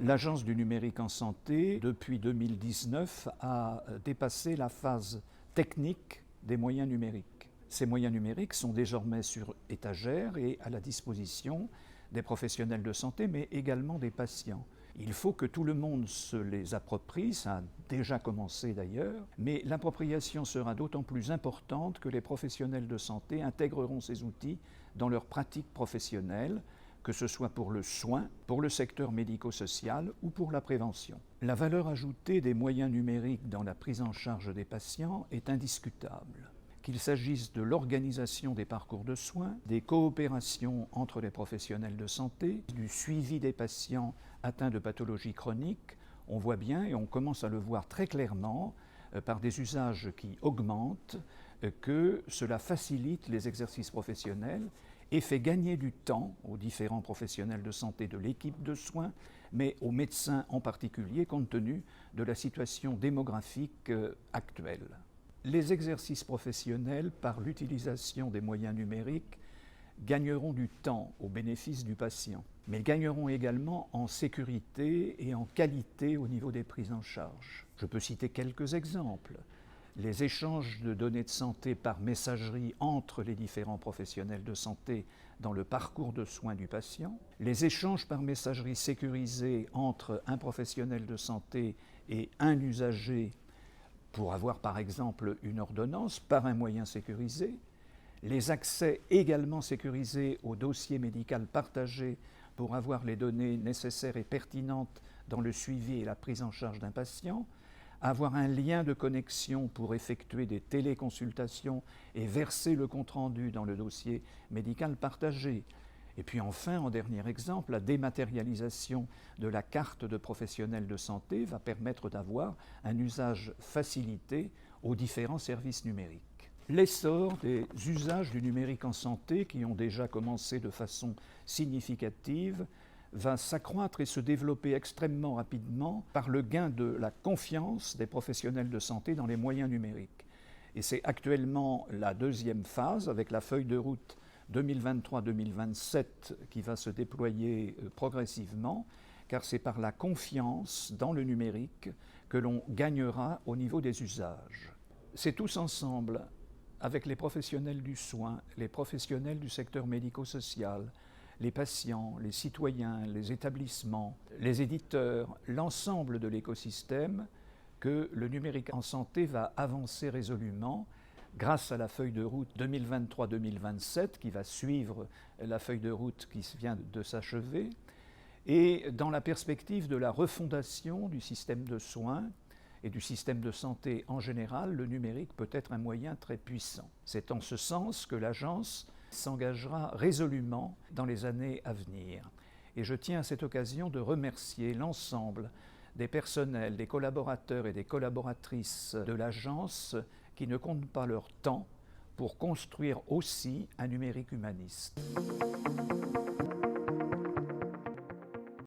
L'Agence du numérique en santé, depuis 2019, a dépassé la phase technique des moyens numériques. Ces moyens numériques sont désormais sur étagère et à la disposition des professionnels de santé, mais également des patients. Il faut que tout le monde se les approprie, ça a déjà commencé d'ailleurs, mais l'appropriation sera d'autant plus importante que les professionnels de santé intégreront ces outils dans leur pratique professionnelle, que ce soit pour le soin, pour le secteur médico-social ou pour la prévention. La valeur ajoutée des moyens numériques dans la prise en charge des patients est indiscutable. Qu'il s'agisse de l'organisation des parcours de soins, des coopérations entre les professionnels de santé, du suivi des patients atteints de pathologies chroniques, on voit bien, et on commence à le voir très clairement, par des usages qui augmentent, que cela facilite les exercices professionnels et fait gagner du temps aux différents professionnels de santé de l'équipe de soins, mais aux médecins en particulier, compte tenu de la situation démographique actuelle. Les exercices professionnels, par l'utilisation des moyens numériques, gagneront du temps au bénéfice du patient, mais gagneront également en sécurité et en qualité au niveau des prises en charge. Je peux citer quelques exemples. Les échanges de données de santé par messagerie entre les différents professionnels de santé dans le parcours de soins du patient, les échanges par messagerie sécurisés entre un professionnel de santé et un usager pour avoir par exemple une ordonnance par un moyen sécurisé, les accès également sécurisés au dossier médical partagé pour avoir les données nécessaires et pertinentes dans le suivi et la prise en charge d'un patient, avoir un lien de connexion pour effectuer des téléconsultations et verser le compte-rendu dans le dossier médical partagé. Et puis enfin, en dernier exemple, la dématérialisation de la carte de professionnel de santé va permettre d'avoir un usage facilité aux différents services numériques. L'essor des usages du numérique en santé, qui ont déjà commencé de façon significative, va s'accroître et se développer extrêmement rapidement par le gain de la confiance des professionnels de santé dans les moyens numériques. Et c'est actuellement la deuxième phase, avec la feuille de route 2023-2027 qui va se déployer progressivement, car c'est par la confiance dans le numérique que l'on gagnera au niveau des usages. C'est tous ensemble, avec les professionnels du soin, les professionnels du secteur médico-social, les patients, les citoyens, les établissements, les éditeurs, l'ensemble de l'écosystème, que le numérique en santé va avancer résolument grâce à la feuille de route 2023-2027 qui va suivre la feuille de route qui vient de s'achever, et dans la perspective de la refondation du système de soins et du système de santé en général, le numérique peut être un moyen très puissant. C'est en ce sens que l'agence s'engagera résolument dans les années à venir. Et je tiens à cette occasion de remercier l'ensemble des personnels, des collaborateurs et des collaboratrices de l'agence qui ne comptent pas leur temps pour construire aussi un numérique humaniste.